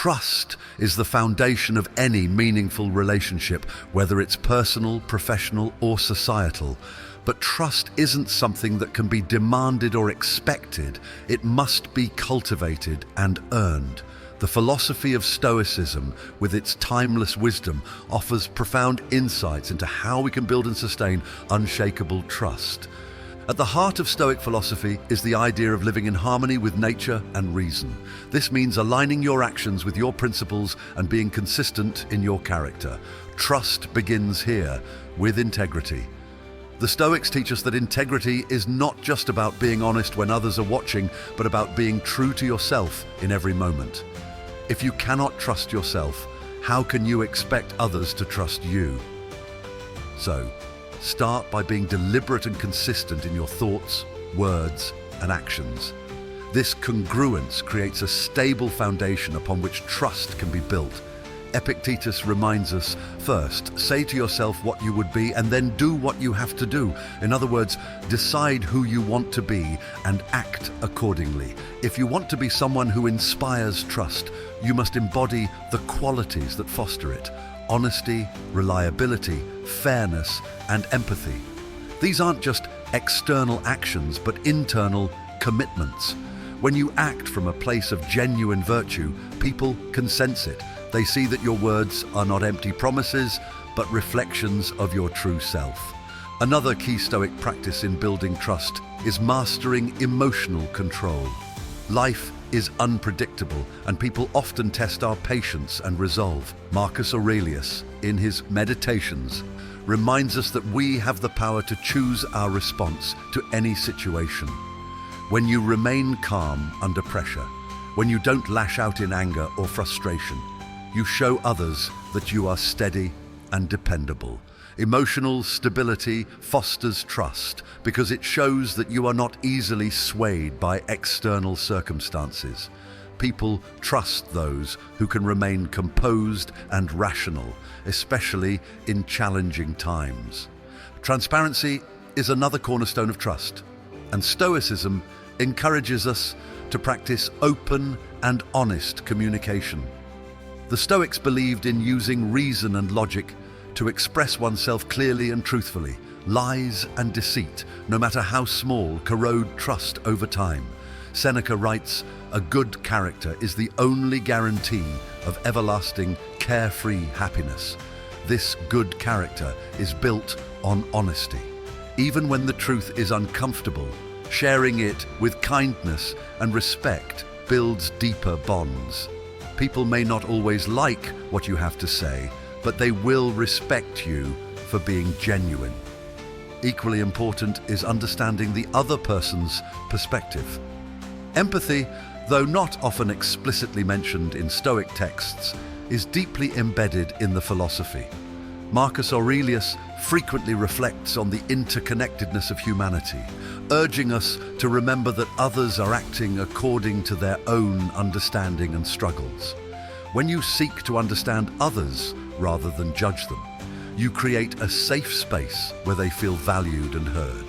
Trust is the foundation of any meaningful relationship, whether it's personal, professional, or societal. But trust isn't something that can be demanded or expected. It must be cultivated and earned. The philosophy of Stoicism, with its timeless wisdom, offers profound insights into how we can build and sustain unshakable trust. At the heart of Stoic philosophy is the idea of living in harmony with nature and reason. This means aligning your actions with your principles and being consistent in your character. Trust begins here, with integrity. The Stoics teach us that integrity is not just about being honest when others are watching, but about being true to yourself in every moment. If you cannot trust yourself, how can you expect others to trust you? So, start by being deliberate and consistent in your thoughts, words, and actions. This congruence creates a stable foundation upon which trust can be built. Epictetus reminds us, first, say to yourself what you would be and then do what you have to do. In other words, decide who you want to be and act accordingly. If you want to be someone who inspires trust, you must embody the qualities that foster it: honesty, reliability, fairness, and empathy. These aren't just external actions, but internal commitments. When you act from a place of genuine virtue, people can sense it. They see that your words are not empty promises, but reflections of your true self. Another key Stoic practice in building trust is mastering emotional control. Life is unpredictable, and people often test our patience and resolve. Marcus Aurelius, in his Meditations, reminds us that we have the power to choose our response to any situation. When you remain calm under pressure, when you don't lash out in anger or frustration, you show others that you are steady and dependable. Emotional stability fosters trust because it shows that you are not easily swayed by external circumstances. People trust those who can remain composed and rational, especially in challenging times. Transparency is another cornerstone of trust, and Stoicism encourages us to practice open and honest communication. The Stoics believed in using reason and logic to express oneself clearly and truthfully. Lies and deceit, no matter how small, corrode trust over time. Seneca writes, "A good character is the only guarantee of everlasting, carefree happiness." This good character is built on honesty. Even when the truth is uncomfortable, sharing it with kindness and respect builds deeper bonds. People may not always like what you have to say, but they will respect you for being genuine. Equally important is understanding the other person's perspective. Empathy, though not often explicitly mentioned in Stoic texts, is deeply embedded in the philosophy. Marcus Aurelius frequently reflects on the interconnectedness of humanity, urging us to remember that others are acting according to their own understanding and struggles. When you seek to understand others rather than judge them, you create a safe space where they feel valued and heard.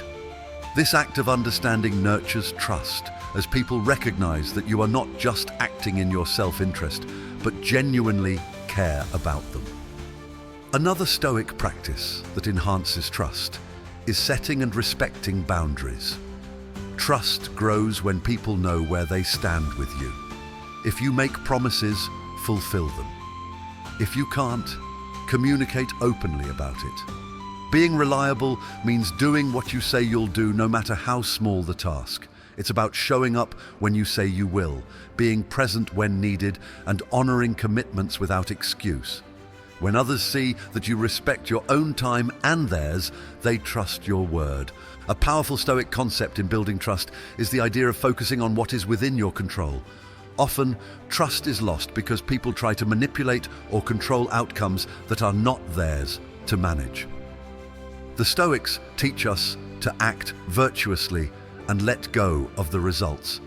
This act of understanding nurtures trust, as people recognize that you are not just acting in your self-interest, but genuinely care about them. Another Stoic practice that enhances trust is setting and respecting boundaries. Trust grows when people know where they stand with you. If you make promises, fulfill them. If you can't, communicate openly about it. Being reliable means doing what you say you'll do, no matter how small the task. It's about showing up when you say you will, being present when needed, and honoring commitments without excuse. When others see that you respect your own time and theirs, they trust your word. A powerful Stoic concept in building trust is the idea of focusing on what is within your control. Often, trust is lost because people try to manipulate or control outcomes that are not theirs to manage. The Stoics teach us to act virtuously and let go of the results.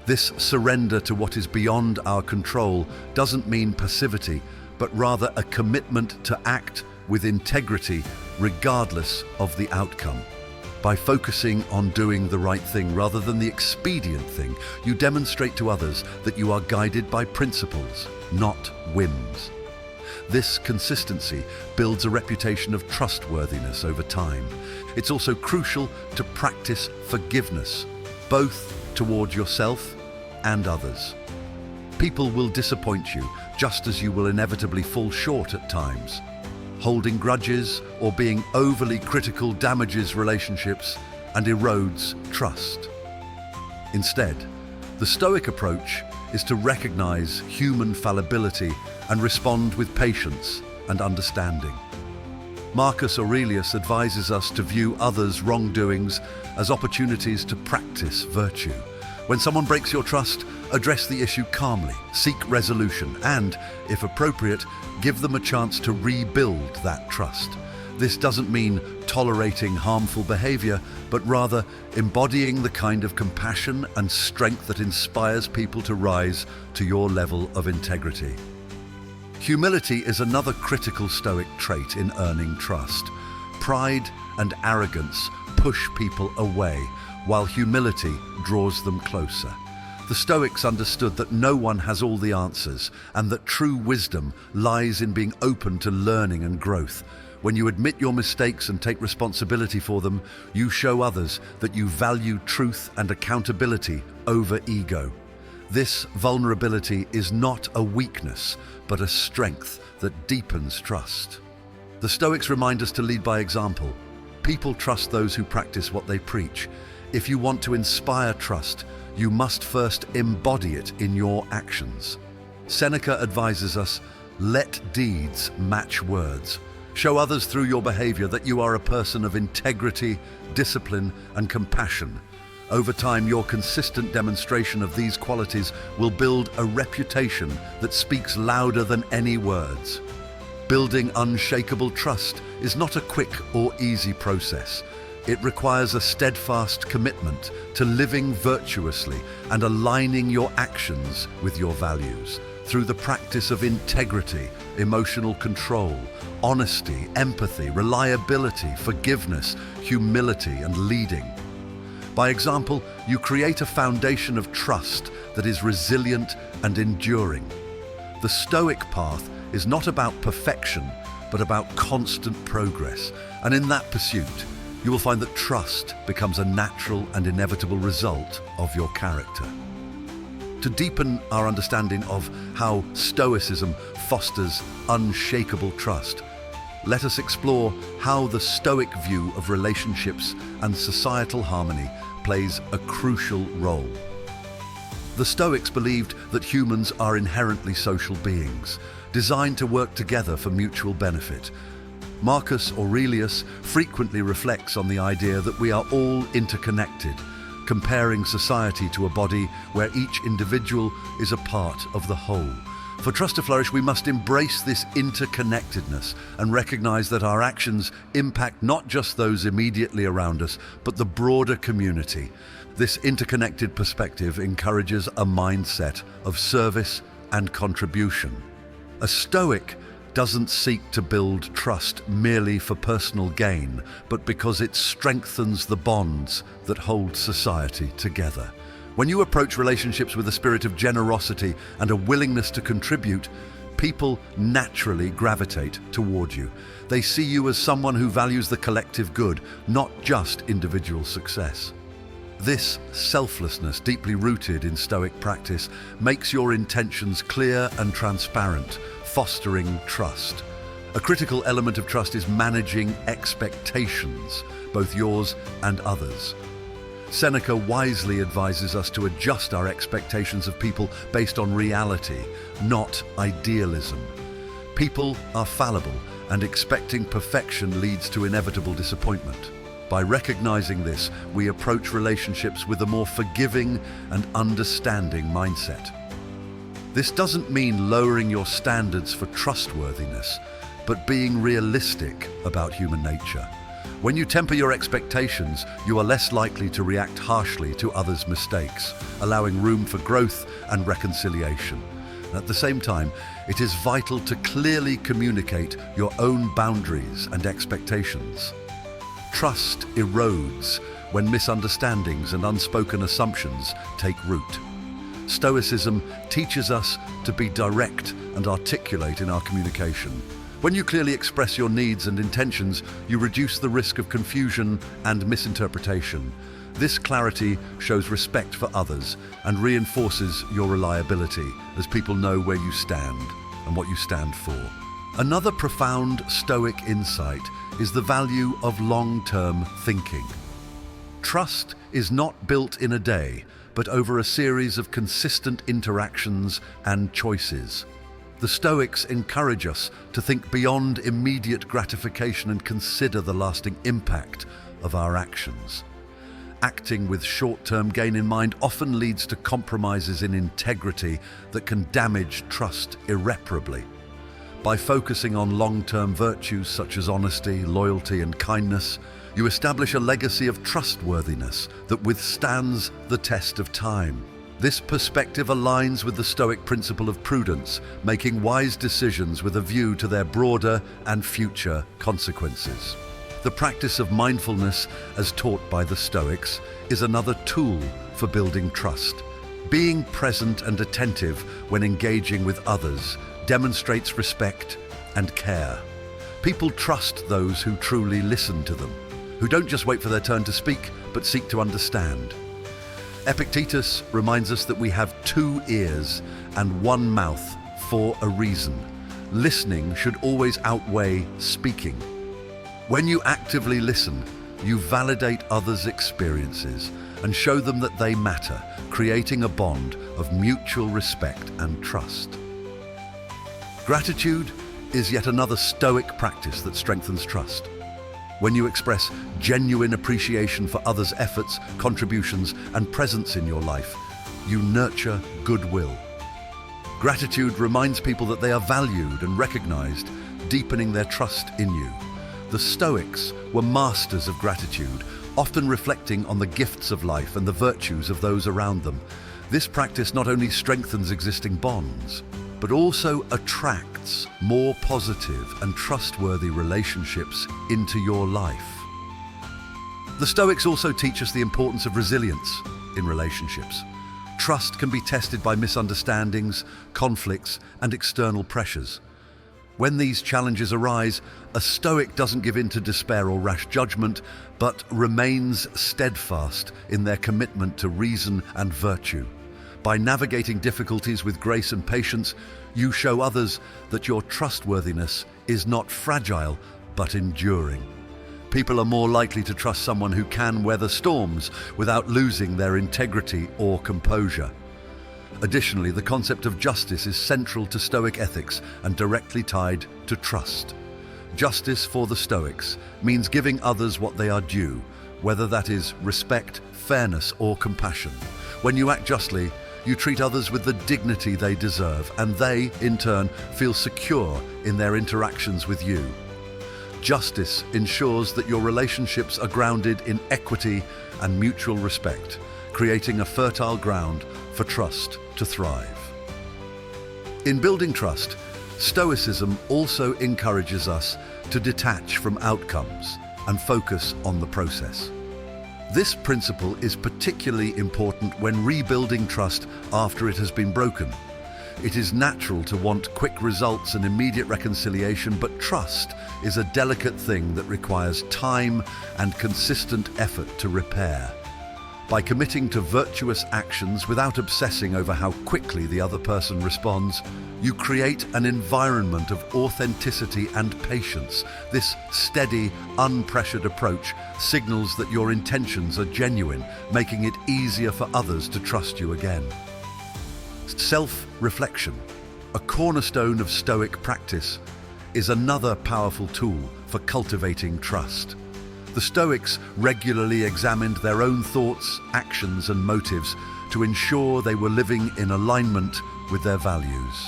This surrender to what is beyond our control doesn't mean passivity, but rather a commitment to act with integrity regardless of the outcome. By focusing on doing the right thing rather than the expedient thing, you demonstrate to others that you are guided by principles, not whims. This consistency builds a reputation of trustworthiness over time. It's also crucial to practice forgiveness, both toward yourself and others. People will disappoint you, just as you will inevitably fall short at times. Holding grudges or being overly critical damages relationships and erodes trust. Instead, the Stoic approach is to recognize human fallibility and respond with patience and understanding. Marcus Aurelius advises us to view others' wrongdoings as opportunities to practice virtue. When someone breaks your trust, address the issue calmly, seek resolution, and, if appropriate, give them a chance to rebuild that trust. This doesn't mean tolerating harmful behavior, but rather embodying the kind of compassion and strength that inspires people to rise to your level of integrity. Humility is another critical Stoic trait in earning trust. Pride and arrogance push people away, while humility draws them closer. The Stoics understood that no one has all the answers, and that true wisdom lies in being open to learning and growth. When you admit your mistakes and take responsibility for them, you show others that you value truth and accountability over ego. This vulnerability is not a weakness, but a strength that deepens trust. The Stoics remind us to lead by example. People trust those who practice what they preach. If you want to inspire trust, you must first embody it in your actions. Seneca advises us, let deeds match words. Show others through your behavior that you are a person of integrity, discipline, and compassion. Over time, your consistent demonstration of these qualities will build a reputation that speaks louder than any words. Building unshakable trust is not a quick or easy process. It requires a steadfast commitment to living virtuously and aligning your actions with your values through the practice of integrity, emotional control, honesty, empathy, reliability, forgiveness, humility, and leading. By example, you create a foundation of trust that is resilient and enduring. The Stoic path is not about perfection, but about constant progress, and in that pursuit, you will find that trust becomes a natural and inevitable result of your character. To deepen our understanding of how Stoicism fosters unshakable trust, let us explore how the Stoic view of relationships and societal harmony plays a crucial role. The Stoics believed that humans are inherently social beings, designed to work together for mutual benefit. Marcus Aurelius frequently reflects on the idea that we are all interconnected, comparing society to a body where each individual is a part of the whole. For trust to flourish, we must embrace this interconnectedness and recognize that our actions impact not just those immediately around us, but the broader community. This interconnected perspective encourages a mindset of service and contribution. A Stoic doesn't seek to build trust merely for personal gain, but because it strengthens the bonds that hold society together. When you approach relationships with a spirit of generosity and a willingness to contribute, people naturally gravitate toward you. They see you as someone who values the collective good, not just individual success. This selflessness, deeply rooted in Stoic practice, makes your intentions clear and transparent, fostering trust. A critical element of trust is managing expectations, both yours and others. Seneca wisely advises us to adjust our expectations of people based on reality, not idealism. People are fallible, and expecting perfection leads to inevitable disappointment. By recognizing this, we approach relationships with a more forgiving and understanding mindset. This doesn't mean lowering your standards for trustworthiness, but being realistic about human nature. When you temper your expectations, you are less likely to react harshly to others' mistakes, allowing room for growth and reconciliation. At the same time, it is vital to clearly communicate your own boundaries and expectations. Trust erodes when misunderstandings and unspoken assumptions take root. Stoicism teaches us to be direct and articulate in our communication. When you clearly express your needs and intentions, you reduce the risk of confusion and misinterpretation. This clarity shows respect for others and reinforces your reliability as people know where you stand and what you stand for. Another profound Stoic insight is the value of long-term thinking. Trust is not built in a day, but over a series of consistent interactions and choices. The Stoics encourage us to think beyond immediate gratification and consider the lasting impact of our actions. Acting with short-term gain in mind often leads to compromises in integrity that can damage trust irreparably. By focusing on long-term virtues such as honesty, loyalty, and kindness, you establish a legacy of trustworthiness that withstands the test of time. This perspective aligns with the Stoic principle of prudence, making wise decisions with a view to their broader and future consequences. The practice of mindfulness, as taught by the Stoics, is another tool for building trust. Being present and attentive when engaging with others demonstrates respect and care. People trust those who truly listen to them, who don't just wait for their turn to speak, but seek to understand. Epictetus reminds us that we have 2 ears and 1 mouth for a reason. Listening should always outweigh speaking. When you actively listen, you validate others' experiences and show them that they matter, creating a bond of mutual respect and trust. Gratitude is yet another Stoic practice that strengthens trust. When you express genuine appreciation for others' efforts, contributions, and presence in your life, you nurture goodwill. Gratitude reminds people that they are valued and recognized, deepening their trust in you. The Stoics were masters of gratitude, often reflecting on the gifts of life and the virtues of those around them. This practice not only strengthens existing bonds, but also attracts more positive and trustworthy relationships into your life. The Stoics also teach us the importance of resilience in relationships. Trust can be tested by misunderstandings, conflicts, and external pressures. When these challenges arise, a Stoic doesn't give in to despair or rash judgment, but remains steadfast in their commitment to reason and virtue. By navigating difficulties with grace and patience, you show others that your trustworthiness is not fragile, but enduring. People are more likely to trust someone who can weather storms without losing their integrity or composure. Additionally, the concept of justice is central to Stoic ethics and directly tied to trust. Justice for the Stoics means giving others what they are due, whether that is respect, fairness, or compassion. When you act justly, you treat others with the dignity they deserve, and they, in turn, feel secure in their interactions with you. Justice ensures that your relationships are grounded in equity and mutual respect, creating a fertile ground for trust to thrive. In building trust, Stoicism also encourages us to detach from outcomes and focus on the process. This principle is particularly important when rebuilding trust after it has been broken. It is natural to want quick results and immediate reconciliation, but trust is a delicate thing that requires time and consistent effort to repair. By committing to virtuous actions without obsessing over how quickly the other person responds, you create an environment of authenticity and patience. This steady, unpressured approach signals that your intentions are genuine, making it easier for others to trust you again. Self-reflection, a cornerstone of Stoic practice, is another powerful tool for cultivating trust. The Stoics regularly examined their own thoughts, actions, and motives to ensure they were living in alignment with their values.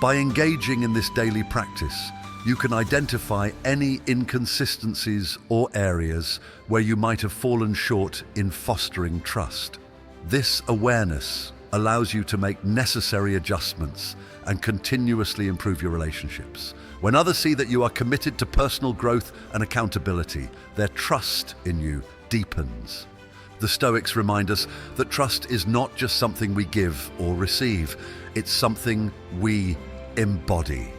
By engaging in this daily practice, you can identify any inconsistencies or areas where you might have fallen short in fostering trust. This awareness allows you to make necessary adjustments and continuously improve your relationships. When others see that you are committed to personal growth and accountability, their trust in you deepens. The Stoics remind us that trust is not just something we give or receive, it's something we embody.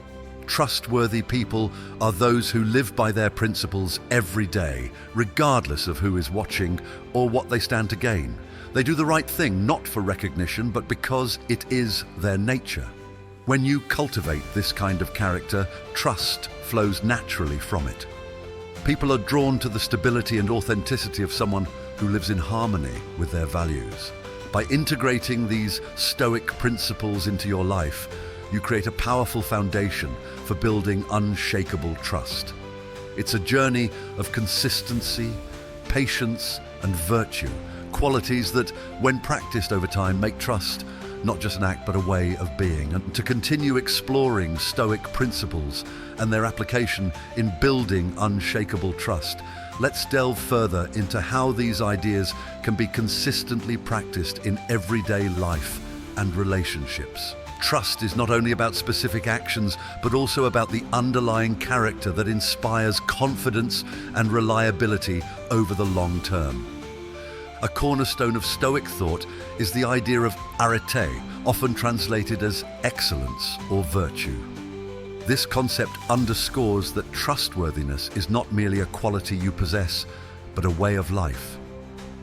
Trustworthy people are those who live by their principles every day, regardless of who is watching or what they stand to gain. They do the right thing not for recognition, but because it is their nature. When you cultivate this kind of character, trust flows naturally from it. People are drawn to the stability and authenticity of someone who lives in harmony with their values. By integrating these Stoic principles into your life, you create a powerful foundation for building unshakable trust. It's a journey of consistency, patience, and virtue, qualities that, when practiced over time, make trust not just an act but a way of being. And to continue exploring Stoic principles and their application in building unshakable trust, let's delve further into how these ideas can be consistently practiced in everyday life and relationships. Trust is not only about specific actions, but also about the underlying character that inspires confidence and reliability over the long term. A cornerstone of Stoic thought is the idea of arete, often translated as excellence or virtue. This concept underscores that trustworthiness is not merely a quality you possess, but a way of life.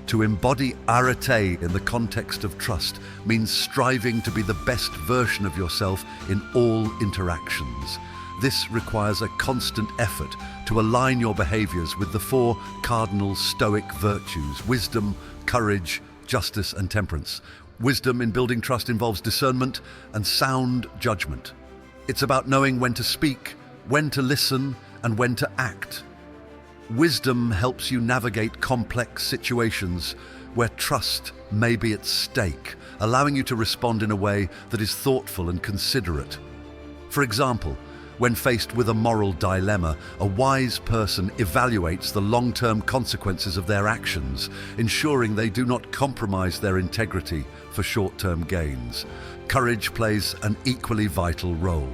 To embody arete in the context of trust means striving to be the best version of yourself in all interactions. This requires a constant effort to align your behaviors with the four cardinal Stoic virtues: wisdom, courage, justice, and temperance. Wisdom in building trust involves discernment and sound judgment. It's about knowing when to speak, when to listen, and when to act. Wisdom helps you navigate complex situations where trust may be at stake, allowing you to respond in a way that is thoughtful and considerate. For example, when faced with a moral dilemma, a wise person evaluates the long-term consequences of their actions, ensuring they do not compromise their integrity for short-term gains. Courage plays an equally vital role.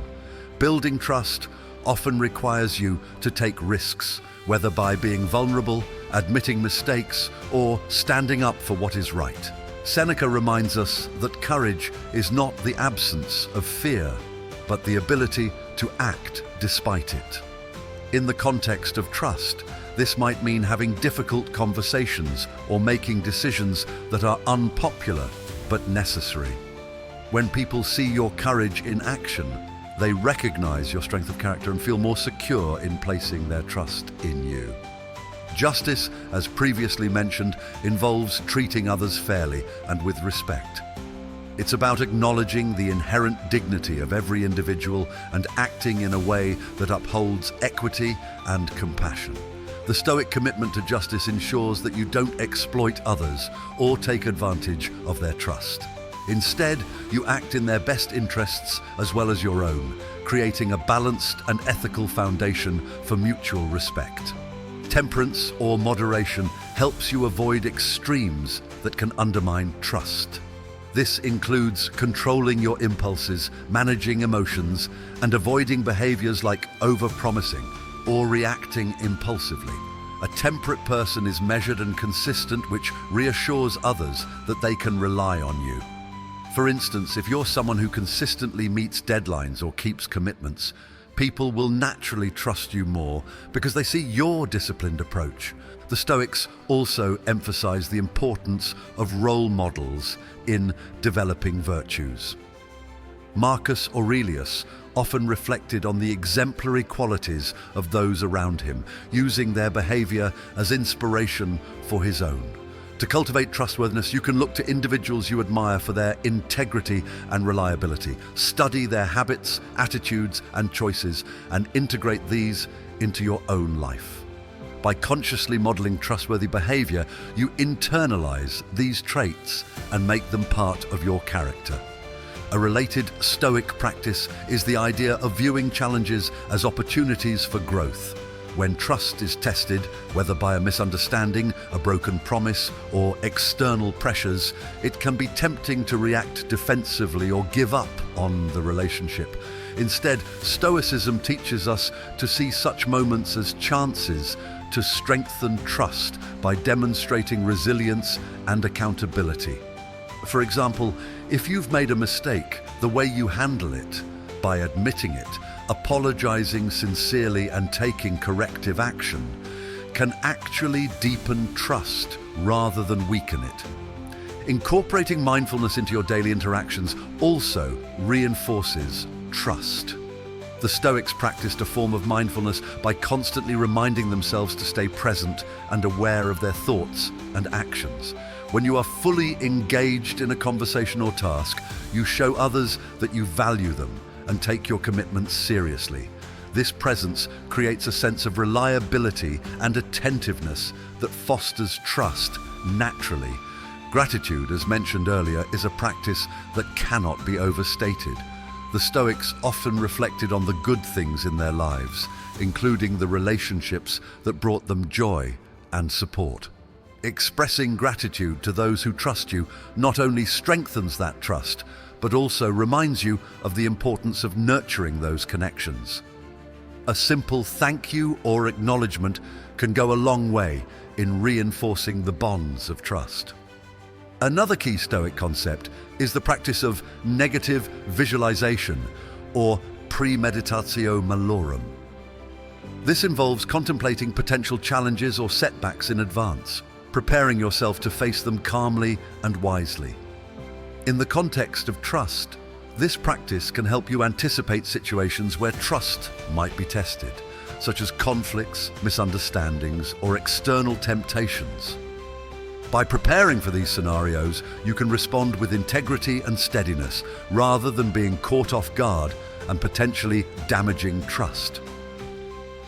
Building trust often requires you to take risks, whether by being vulnerable, admitting mistakes, or standing up for what is right. Seneca reminds us that courage is not the absence of fear, but the ability to act despite it. In the context of trust, this might mean having difficult conversations or making decisions that are unpopular but necessary. When people see your courage in action, they recognize your strength of character and feel more secure in placing their trust in you. Justice, as previously mentioned, involves treating others fairly and with respect. It's about acknowledging the inherent dignity of every individual and acting in a way that upholds equity and compassion. The Stoic commitment to justice ensures that you don't exploit others or take advantage of their trust. Instead, you act in their best interests as well as your own, creating a balanced and ethical foundation for mutual respect. Temperance or moderation helps you avoid extremes that can undermine trust. This includes controlling your impulses, managing emotions, and avoiding behaviors like over-promising or reacting impulsively. A temperate person is measured and consistent, which reassures others that they can rely on you. For instance, if you're someone who consistently meets deadlines or keeps commitments, people will naturally trust you more because they see your disciplined approach. The Stoics also emphasize the importance of role models in developing virtues. Marcus Aurelius often reflected on the exemplary qualities of those around him, using their behavior as inspiration for his own. To cultivate trustworthiness, you can look to individuals you admire for their integrity and reliability. Study their habits, attitudes, and choices, and integrate these into your own life. By consciously modeling trustworthy behavior, you internalize these traits and make them part of your character. A related Stoic practice is the idea of viewing challenges as opportunities for growth. When trust is tested, whether by a misunderstanding, a broken promise, or external pressures, it can be tempting to react defensively or give up on the relationship. Instead, Stoicism teaches us to see such moments as chances to strengthen trust by demonstrating resilience and accountability. For example, if you've made a mistake, the way you handle it, by admitting it, apologizing sincerely and taking corrective action, can actually deepen trust rather than weaken it. Incorporating mindfulness into your daily interactions also reinforces trust. The Stoics practiced a form of mindfulness by constantly reminding themselves to stay present and aware of their thoughts and actions. When you are fully engaged in a conversation or task, you show others that you value them and take your commitments seriously. This presence creates a sense of reliability and attentiveness that fosters trust naturally. Gratitude, as mentioned earlier, is a practice that cannot be overstated. The Stoics often reflected on the good things in their lives, including the relationships that brought them joy and support. Expressing gratitude to those who trust you not only strengthens that trust, but also reminds you of the importance of nurturing those connections. A simple thank you or acknowledgement can go a long way in reinforcing the bonds of trust. Another key Stoic concept is the practice of negative visualization, or premeditatio malorum. This involves contemplating potential challenges or setbacks in advance, preparing yourself to face them calmly and wisely. In the context of trust, this practice can help you anticipate situations where trust might be tested, such as conflicts, misunderstandings, or external temptations. By preparing for these scenarios, you can respond with integrity and steadiness, rather than being caught off guard and potentially damaging trust.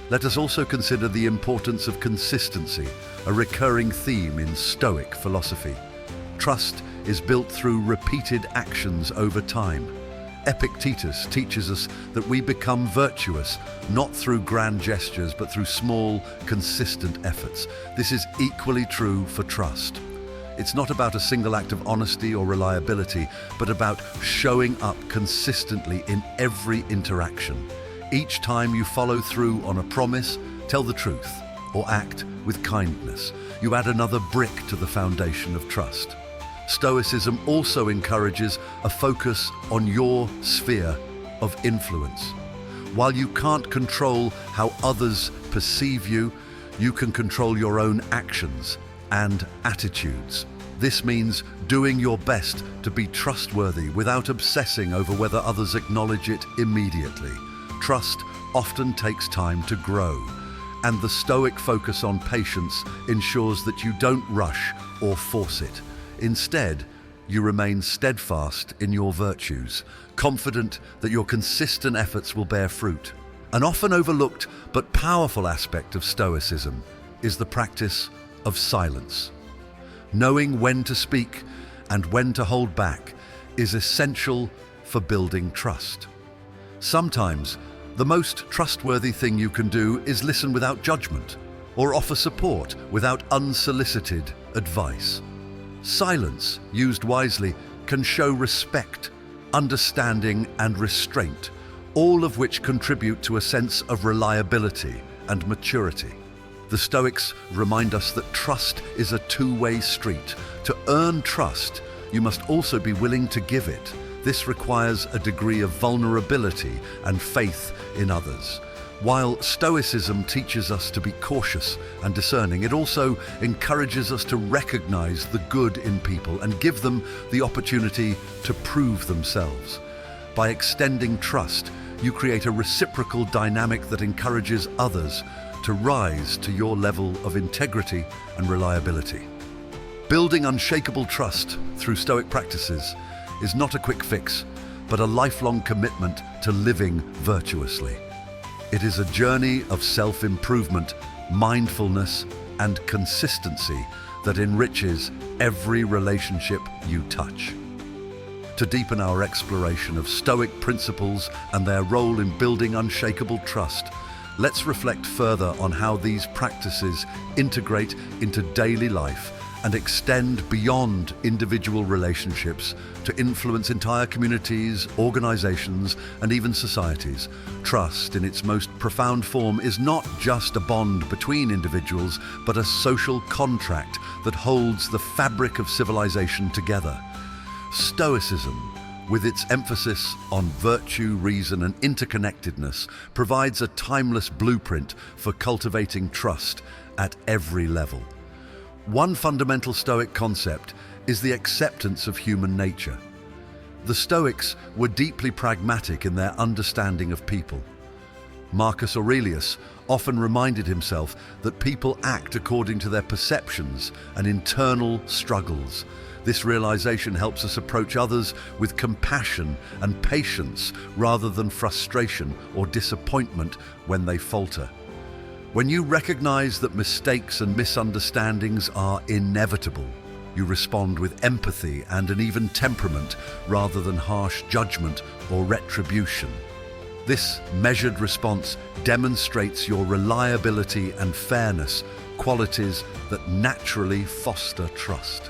Let us also consider the importance of consistency, a recurring theme in Stoic philosophy. Trust is built through repeated actions over time. Epictetus teaches us that we become virtuous not through grand gestures but through small, consistent efforts. This is equally true for trust. It's not about a single act of honesty or reliability, but about showing up consistently in every interaction. Each time you follow through on a promise, tell the truth, or act with kindness, you add another brick to the foundation of trust. Stoicism also encourages a focus on your sphere of influence. While you can't control how others perceive you, you can control your own actions and attitudes. This means doing your best to be trustworthy without obsessing over whether others acknowledge it immediately. Trust often takes time to grow, and the Stoic focus on patience ensures that you don't rush or force it. Instead, you remain steadfast in your virtues, confident that your consistent efforts will bear fruit. An often overlooked but powerful aspect of Stoicism is the practice of silence. Knowing when to speak and when to hold back is essential for building trust. Sometimes, the most trustworthy thing you can do is listen without judgment, or offer support without unsolicited advice. Silence, used wisely, can show respect, understanding, and restraint, all of which contribute to a sense of reliability and maturity. The Stoics remind us that trust is a two-way street. To earn trust, you must also be willing to give it. This requires a degree of vulnerability and faith in others. While Stoicism teaches us to be cautious and discerning, it also encourages us to recognize the good in people and give them the opportunity to prove themselves. By extending trust, you create a reciprocal dynamic that encourages others to rise to your level of integrity and reliability. Building unshakable trust through Stoic practices is not a quick fix, but a lifelong commitment to living virtuously. It is a journey of self-improvement, mindfulness, and consistency that enriches every relationship you touch. To deepen our exploration of Stoic principles and their role in building unshakable trust, let's reflect further on how these practices integrate into daily life and extend beyond individual relationships to influence entire communities, organizations, and even societies. Trust, in its most profound form, is not just a bond between individuals, but a social contract that holds the fabric of civilization together. Stoicism, with its emphasis on virtue, reason, and interconnectedness, provides a timeless blueprint for cultivating trust at every level. One fundamental Stoic concept is the acceptance of human nature. The Stoics were deeply pragmatic in their understanding of people. Marcus Aurelius often reminded himself that people act according to their perceptions and internal struggles. This realization helps us approach others with compassion and patience rather than frustration or disappointment when they falter. When you recognize that mistakes and misunderstandings are inevitable, you respond with empathy and an even temperament rather than harsh judgment or retribution. This measured response demonstrates your reliability and fairness, qualities that naturally foster trust.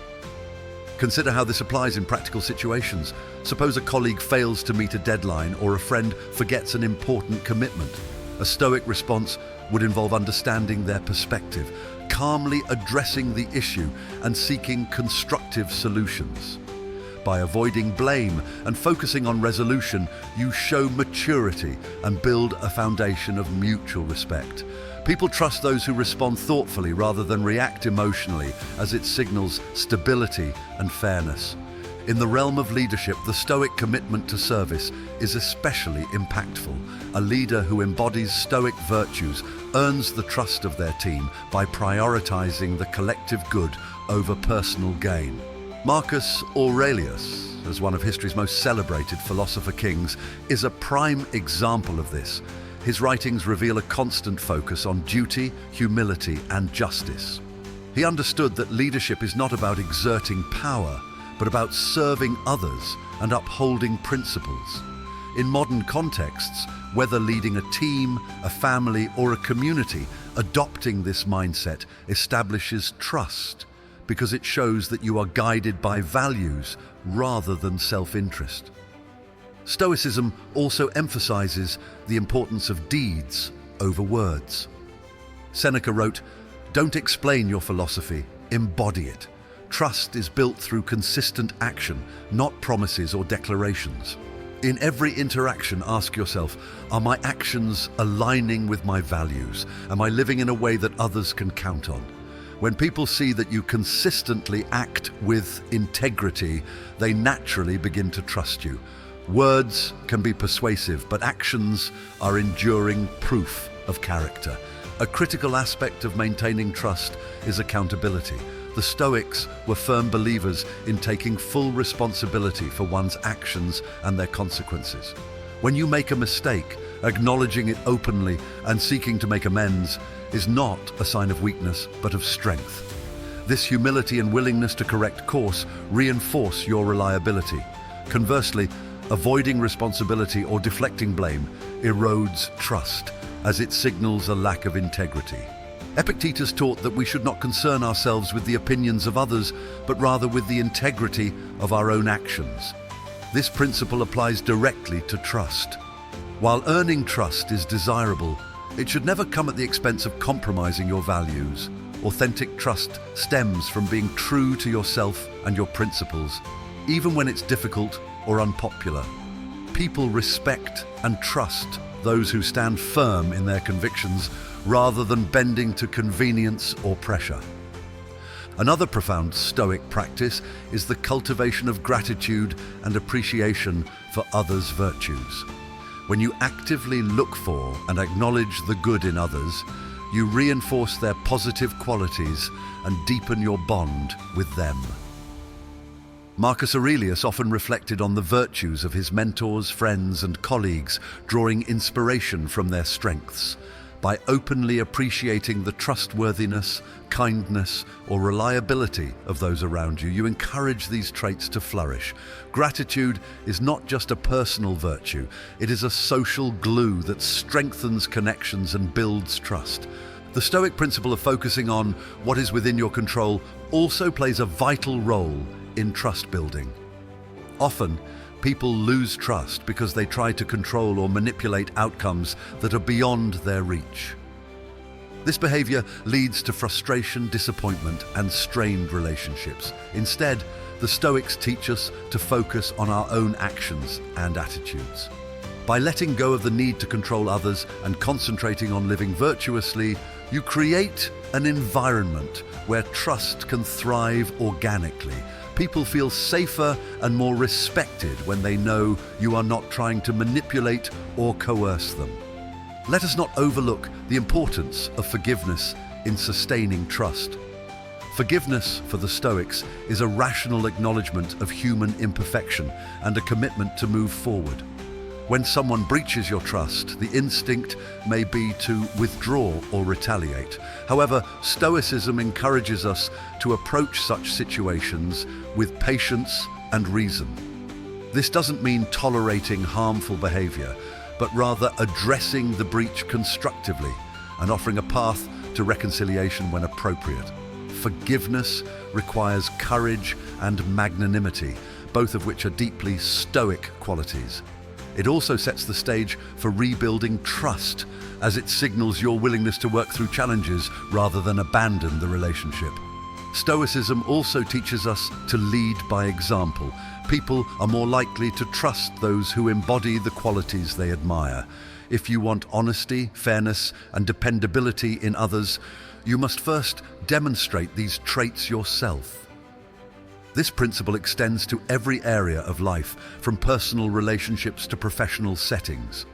Consider how this applies in practical situations. Suppose a colleague fails to meet a deadline or a friend forgets an important commitment. A Stoic response would involve understanding their perspective, calmly addressing the issue, and seeking constructive solutions. By avoiding blame and focusing on resolution, you show maturity and build a foundation of mutual respect. People trust those who respond thoughtfully rather than react emotionally, as it signals stability and fairness. In the realm of leadership, the Stoic commitment to service is especially impactful. A leader who embodies Stoic virtues earns the trust of their team by prioritizing the collective good over personal gain. Marcus Aurelius, as one of history's most celebrated philosopher kings, is a prime example of this. His writings reveal a constant focus on duty, humility, and justice. He understood that leadership is not about exerting power, but about serving others and upholding principles. In modern contexts, whether leading a team, a family, or a community, adopting this mindset establishes trust because it shows that you are guided by values rather than self-interest. Stoicism also emphasizes the importance of deeds over words. Seneca wrote, "Don't explain your philosophy, embody it. Trust is built through consistent action, not promises or declarations." In every interaction, ask yourself, are my actions aligning with my values? Am I living in a way that others can count on? When people see that you consistently act with integrity, they naturally begin to trust you. Words can be persuasive, but actions are enduring proof of character. A critical aspect of maintaining trust is accountability. The Stoics were firm believers in taking full responsibility for one's actions and their consequences. When you make a mistake, acknowledging it openly and seeking to make amends is not a sign of weakness, but of strength. This humility and willingness to correct course reinforce your reliability. Conversely, avoiding responsibility or deflecting blame erodes trust, as it signals a lack of integrity. Epictetus taught that we should not concern ourselves with the opinions of others, but rather with the integrity of our own actions. This principle applies directly to trust. While earning trust is desirable, it should never come at the expense of compromising your values. Authentic trust stems from being true to yourself and your principles, even when it's difficult or unpopular. People respect and trust those who stand firm in their convictions rather than bending to convenience or pressure. Another profound Stoic practice is the cultivation of gratitude and appreciation for others' virtues. When you actively look for and acknowledge the good in others, you reinforce their positive qualities and deepen your bond with them. Marcus Aurelius often reflected on the virtues of his mentors, friends, and colleagues, drawing inspiration from their strengths. By openly appreciating the trustworthiness, kindness, or reliability of those around you, you encourage these traits to flourish. Gratitude is not just a personal virtue, it is a social glue that strengthens connections and builds trust. The Stoic principle of focusing on what is within your control also plays a vital role in trust building. Often, people lose trust because they try to control or manipulate outcomes that are beyond their reach. This behavior leads to frustration, disappointment, and strained relationships. Instead, the Stoics teach us to focus on our own actions and attitudes. By letting go of the need to control others and concentrating on living virtuously, you create an environment where trust can thrive organically. People feel safer and more respected when they know you are not trying to manipulate or coerce them. Let us not overlook the importance of forgiveness in sustaining trust. Forgiveness, for the Stoics, is a rational acknowledgement of human imperfection and a commitment to move forward. When someone breaches your trust, the instinct may be to withdraw or retaliate. However, Stoicism encourages us to approach such situations with patience and reason. This doesn't mean tolerating harmful behavior, but rather addressing the breach constructively and offering a path to reconciliation when appropriate. Forgiveness requires courage and magnanimity, both of which are deeply Stoic qualities. It also sets the stage for rebuilding trust, as it signals your willingness to work through challenges rather than abandon the relationship. Stoicism also teaches us to lead by example. People are more likely to trust those who embody the qualities they admire. If you want honesty, fairness, and dependability in others, you must first demonstrate these traits yourself. This principle extends to every area of life, from personal relationships to professional settings.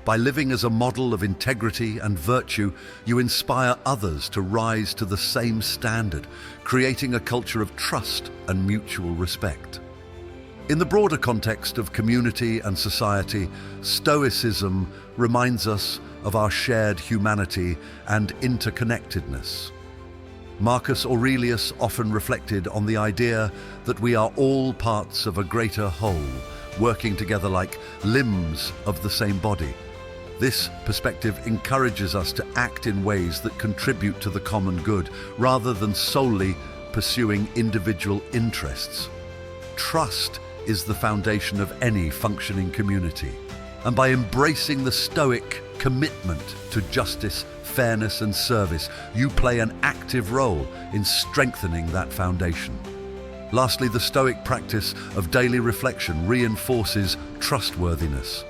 By living as a model of integrity and virtue, you inspire others to rise to the same standard, creating a culture of trust and mutual respect. In the broader context of community and society, Stoicism reminds us of our shared humanity and interconnectedness. Marcus Aurelius often reflected on the idea that we are all parts of a greater whole, working together like limbs of the same body. This perspective encourages us to act in ways that contribute to the common good, rather than solely pursuing individual interests. Trust is the foundation of any functioning community, and by embracing the Stoic commitment to justice, fairness, and service, you play an active role in strengthening that foundation. Lastly, the Stoic practice of daily reflection reinforces trustworthiness.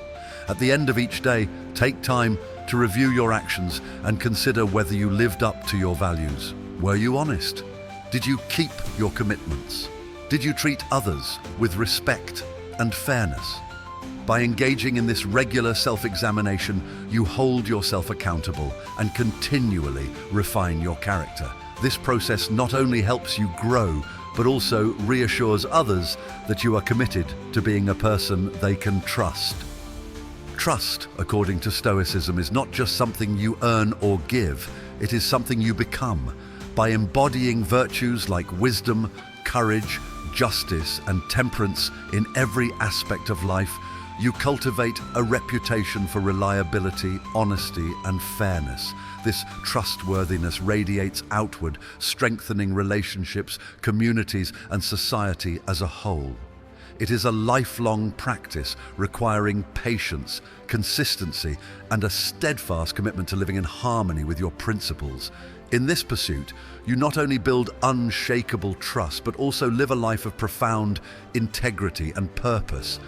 At the end of each day, take time to review your actions and consider whether you lived up to your values. Were you honest? Did you keep your commitments? Did you treat others with respect and fairness? By engaging in this regular self-examination, you hold yourself accountable and continually refine your character. This process not only helps you grow, but also reassures others that you are committed to being a person they can trust. Trust, according to Stoicism, is not just something you earn or give, it is something you become. By embodying virtues like wisdom, courage, justice, and temperance in every aspect of life, you cultivate a reputation for reliability, honesty, and fairness. This trustworthiness radiates outward, strengthening relationships, communities, and society as a whole. It is a lifelong practice requiring patience, consistency, and a steadfast commitment to living in harmony with your principles. In this pursuit, you not only build unshakable trust, but also live a life of profound integrity and purpose.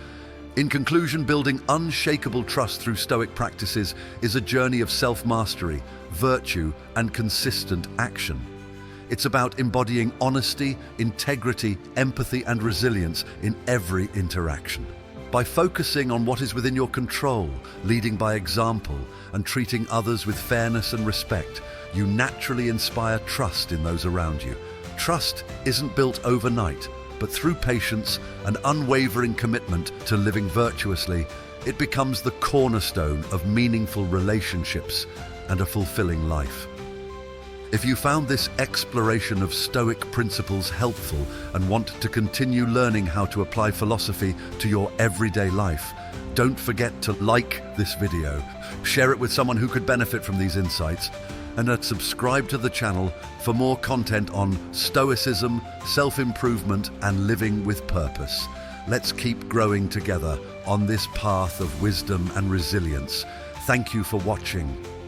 In conclusion, building unshakable trust through Stoic practices is a journey of self-mastery, virtue, and consistent action. It's about embodying honesty, integrity, empathy, and resilience in every interaction. By focusing on what is within your control, leading by example, and treating others with fairness and respect, you naturally inspire trust in those around you. Trust isn't built overnight, but through patience and unwavering commitment to living virtuously, it becomes the cornerstone of meaningful relationships and a fulfilling life. If you found this exploration of Stoic principles helpful and want to continue learning how to apply philosophy to your everyday life, don't forget to like this video, share it with someone who could benefit from these insights, and subscribe to the channel for more content on Stoicism, self-improvement, and living with purpose. Let's keep growing together on this path of wisdom and resilience. Thank you for watching.